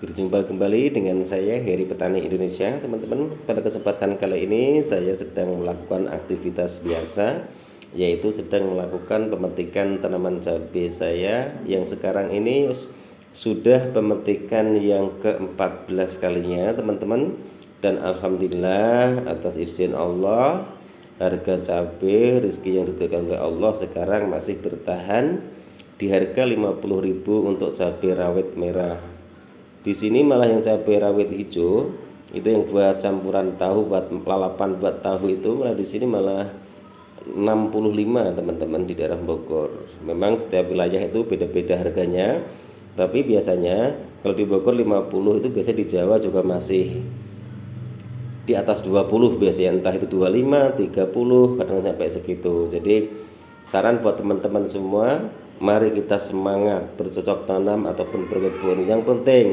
Berjumpa kembali dengan saya Heri Petani Indonesia. Teman-teman, pada kesempatan kali ini saya sedang melakukan aktivitas biasa, yaitu sedang melakukan pemetikan tanaman cabai saya yang sekarang ini sudah pemetikan yang ke-14 kalinya teman-teman. Dan Alhamdulillah atas izin Allah, harga cabai rezeki yang diberikan oleh Allah sekarang masih bertahan di harga 50.000 untuk cabai rawit merah. Di sini malah yang cabai rawit hijau itu yang buat campuran tahu, buat lalapan, buat tahu itu malah di sini malah 65 teman-teman di daerah Bogor. Memang setiap wilayah itu beda-beda harganya, tapi biasanya kalau di Bogor 50, itu biasanya di Jawa juga masih di atas 20 biasanya, entah itu 25, 30, kadang sampai segitu. Jadi saran buat teman-teman semua, mari kita semangat bercocok tanam ataupun berkebun. Yang penting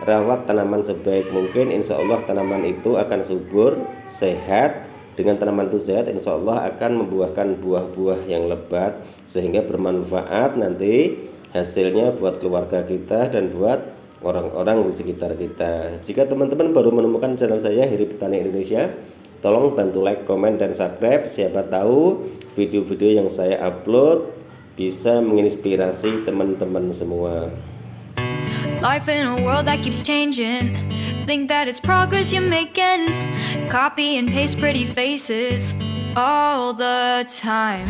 rawat tanaman sebaik mungkin, insya Allah tanaman itu akan subur, sehat. Dengan tanaman itu sehat, insya Allah akan membuahkan buah-buah yang lebat sehingga bermanfaat nanti hasilnya buat keluarga kita dan buat orang-orang di sekitar kita. Jika teman-teman baru menemukan channel saya Heri Petani Indonesia, tolong bantu like, komen, dan subscribe. Siapa tahu video-video yang saya upload bisa menginspirasi teman-teman semua. Life in a world that keeps changing. Think that it's progress you're making. Copy and paste pretty faces all the time.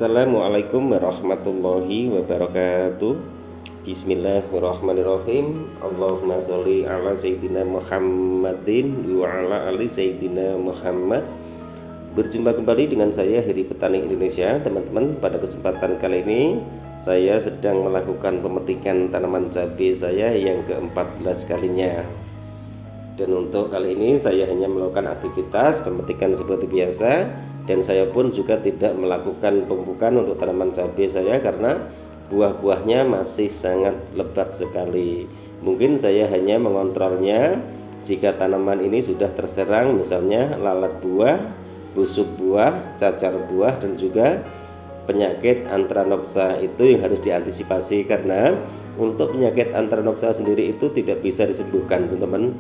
Assalamualaikum warahmatullahi wabarakatuh. Bismillahirrahmanirrahim. Allahumma sholli ala sayyidina Muhammadin wa ala ali sayyidina Muhammad. Berjumpa kembali dengan saya Heri Petani Indonesia. Teman-teman, pada kesempatan kali ini saya sedang melakukan pemetikan tanaman cabai saya yang ke-14 kalinya. Dan untuk kali ini saya hanya melakukan aktivitas pemetikan seperti biasa, dan saya pun juga tidak melakukan pemupukan untuk tanaman cabai saya karena buah-buahnya masih sangat lebat sekali. Mungkin saya hanya mengontrolnya jika tanaman ini sudah terserang, misalnya lalat buah, busuk buah, cacar buah, dan juga penyakit Anthranoxa. Itu yang harus diantisipasi, karena untuk penyakit Anthranoxa sendiri itu tidak bisa disembuhkan teman-teman.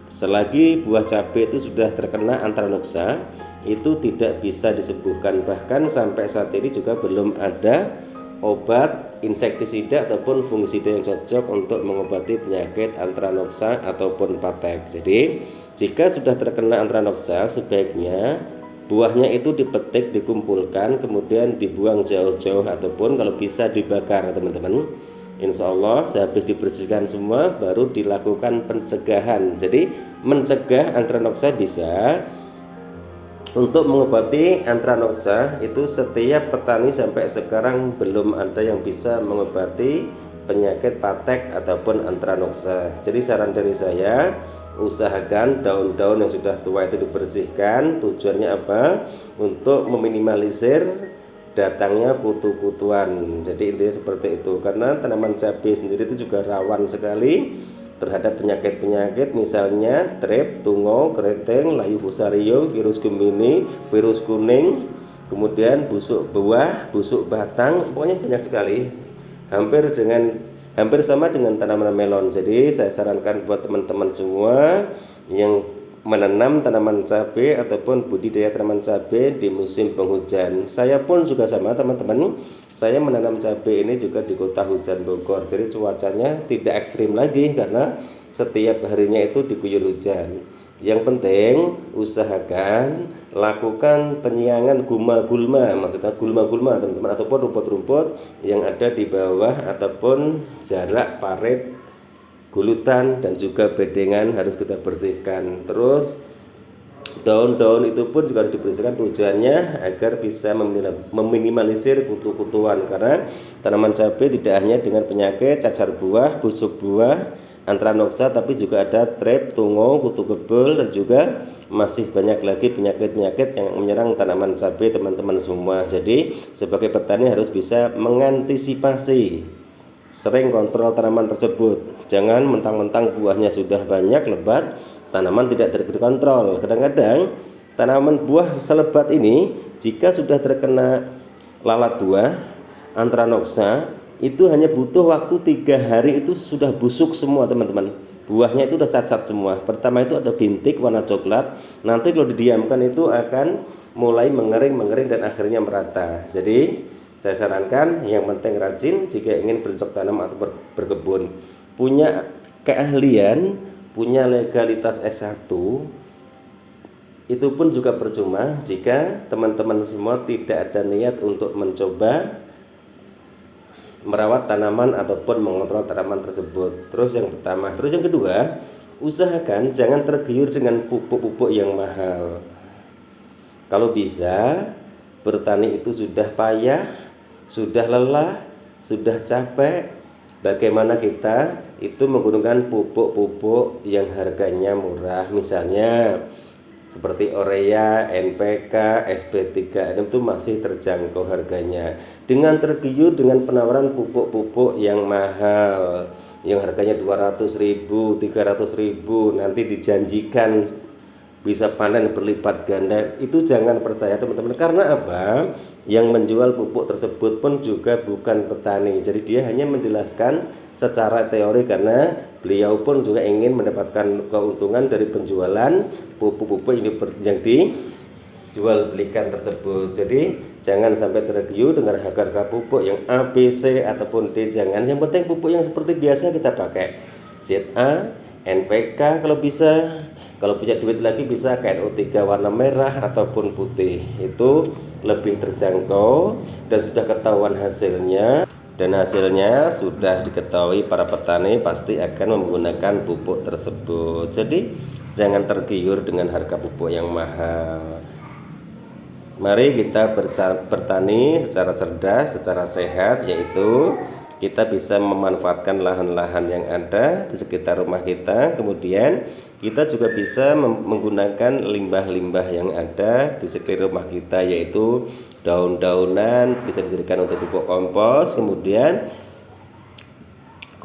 Selagi buah cabai itu sudah terkena Anthranoxa, itu tidak bisa disembuhkan. Bahkan sampai saat ini juga belum ada obat insektisida ataupun fungisida yang cocok untuk mengobati penyakit Anthranoxa ataupun patek. Jadi jika sudah terkena Anthranoxa, sebaiknya buahnya itu dipetik, dikumpulkan, kemudian dibuang jauh-jauh ataupun kalau bisa dibakar teman-teman. Insya Allah sehabis dibersihkan semua baru dilakukan pencegahan. Jadi mencegah Anthranoxa bisa. Untuk mengobati Anthranoxa itu setiap petani sampai sekarang belum ada yang bisa mengobati penyakit patek ataupun Anthranoxa. Jadi saran dari saya, usahakan daun-daun yang sudah tua itu dibersihkan. Tujuannya apa? Untuk meminimalisir datangnya kutu-kutuan. Jadi intinya seperti itu, karena tanaman cabai sendiri itu juga rawan sekali terhadap penyakit-penyakit, misalnya trip, tungo, keriting, layu fusarium, virus gemini, virus kuning, kemudian busuk buah, busuk batang, pokoknya banyak sekali. Hampir sama dengan tanaman melon. Jadi saya sarankan buat teman-teman semua yang menanam tanaman cabai ataupun budidaya tanaman cabai di musim penghujan. Saya pun juga sama teman-teman, saya menanam cabai ini juga di kota hujan Bogor. Jadi cuacanya tidak ekstrim lagi karena setiap harinya itu diguyur hujan. Yang penting usahakan lakukan penyiangan gulma-gulma, maksudnya gulma-gulma teman-teman, ataupun rumput-rumput yang ada di bawah ataupun jarak parit, gulutan, dan juga bedengan harus kita bersihkan. Terus daun-daun itu pun juga harus dibersihkan, tujuannya agar bisa meminimalisir kutu-kutuan, karena tanaman cabai tidak hanya dengan penyakit cacar buah, busuk buah, antranoksa, tapi juga ada trep, tungo, kutu kebul, dan juga masih banyak lagi penyakit-penyakit yang menyerang tanaman cabai teman-teman semua. Jadi sebagai petani harus bisa mengantisipasi, sering kontrol tanaman tersebut. Jangan mentang-mentang buahnya sudah banyak lebat, tanaman tidak terkontrol. Kadang-kadang tanaman buah selebat ini jika sudah terkena lalat buah, antranoksa, itu hanya butuh waktu 3 hari itu sudah busuk semua teman-teman. Buahnya itu sudah cacat semua. Pertama itu ada bintik warna coklat, nanti kalau didiamkan itu akan mulai mengering dan akhirnya merata. Jadi saya sarankan yang penting rajin jika ingin bercocok tanam atau berkebun. Punya keahlian, punya legalitas S1, itu pun juga percuma jika teman-teman semua tidak ada niat untuk mencoba merawat tanaman ataupun mengontrol tanaman tersebut. Terus yang pertama, terus yang kedua, usahakan jangan tergiur dengan pupuk-pupuk yang mahal. Kalau bisa, bertani itu sudah payah, sudah lelah, sudah capek, bagaimana kita itu menggunakan pupuk-pupuk yang harganya murah, misalnya seperti Urea, NPK, SP3 itu masih terjangkau harganya. Dengan tergiur dengan penawaran pupuk-pupuk yang mahal, yang harganya 200.000, 300.000, nanti dijanjikan bisa panen berlipat ganda, itu jangan percaya teman-teman. Karena apa? Yang menjual pupuk tersebut pun juga bukan petani, jadi dia hanya menjelaskan secara teori karena beliau pun juga ingin mendapatkan keuntungan dari penjualan pupuk-pupuk yang dijual belikan tersebut. Jadi jangan sampai tergiur dengan harga pupuk yang A, B, C ataupun D, jangan. Yang penting pupuk yang seperti biasa kita pakai, ZA, NPK kalau bisa. Kalau punya duit lagi bisa KNO3 warna merah ataupun putih, itu lebih terjangkau dan sudah ketahuan hasilnya. Dan hasilnya sudah diketahui para petani pasti akan menggunakan pupuk tersebut. Jadi jangan tergiur dengan harga pupuk yang mahal. Mari kita bertani secara cerdas, secara sehat, yaitu kita bisa memanfaatkan lahan-lahan yang ada di sekitar rumah kita. Kemudian kita juga bisa menggunakan limbah-limbah yang ada di sekitar rumah kita, yaitu daun-daunan bisa dijadikan untuk pupuk kompos. Kemudian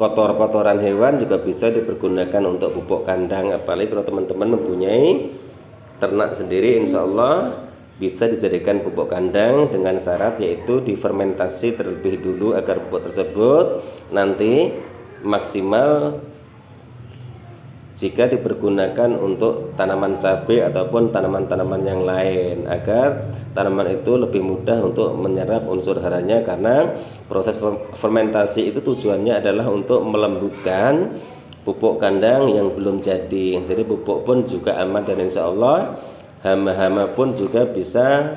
kotor-kotoran hewan juga bisa dipergunakan untuk pupuk kandang. Apalagi kalau teman-teman mempunyai ternak sendiri, insya Allah bisa dijadikan pupuk kandang dengan syarat yaitu difermentasi terlebih dulu agar pupuk tersebut nanti maksimal jika dipergunakan untuk tanaman cabai ataupun tanaman-tanaman yang lain, agar tanaman itu lebih mudah untuk menyerap unsur haranya. Karena proses fermentasi itu tujuannya adalah untuk melembutkan pupuk kandang yang belum jadi. Jadi pupuk pun juga aman dan insya Allah hama-hama pun juga bisa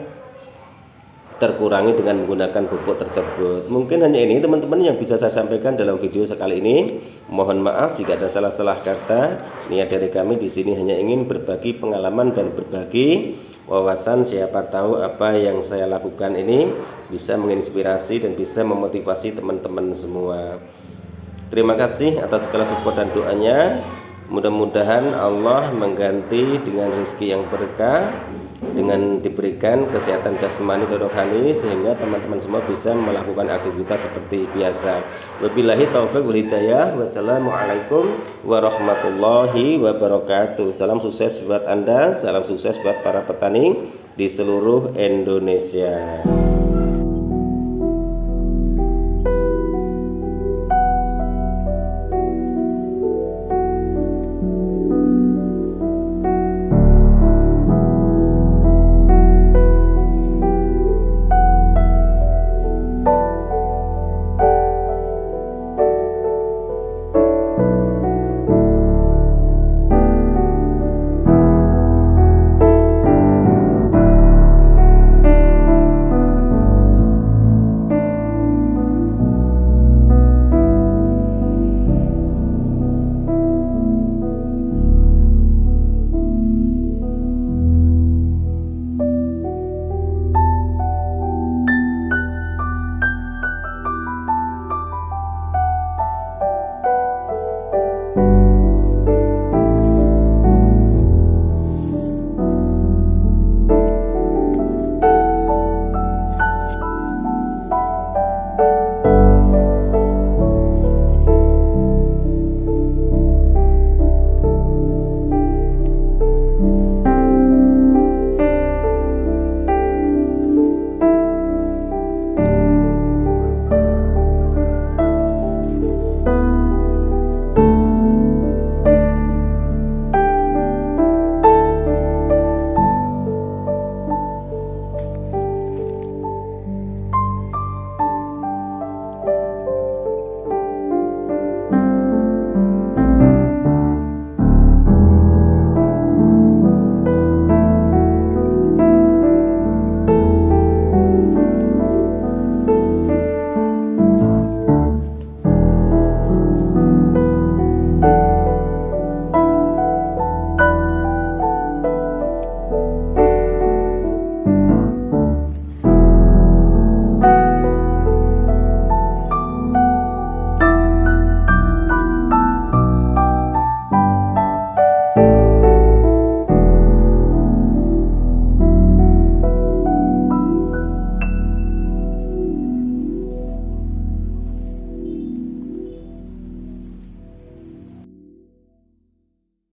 terkurangi dengan menggunakan pupuk tersebut. Mungkin hanya ini teman-teman yang bisa saya sampaikan dalam video sekali ini. Mohon maaf jika ada salah-salah kata. Niat dari kami di sini hanya ingin berbagi pengalaman dan berbagi wawasan. Siapa tahu apa yang saya lakukan ini bisa menginspirasi dan bisa memotivasi teman-teman semua. Terima kasih atas segala support dan doanya. Mudah-mudahan Allah mengganti dengan rezeki yang berkah, dengan diberikan kesehatan jasmani dan rohani, sehingga teman-teman semua bisa melakukan aktivitas seperti biasa. Wabillahi taufiq wal hidayah. Wassalamualaikum warahmatullahi wabarakatuh. Salam sukses buat Anda, salam sukses buat para petani di seluruh Indonesia.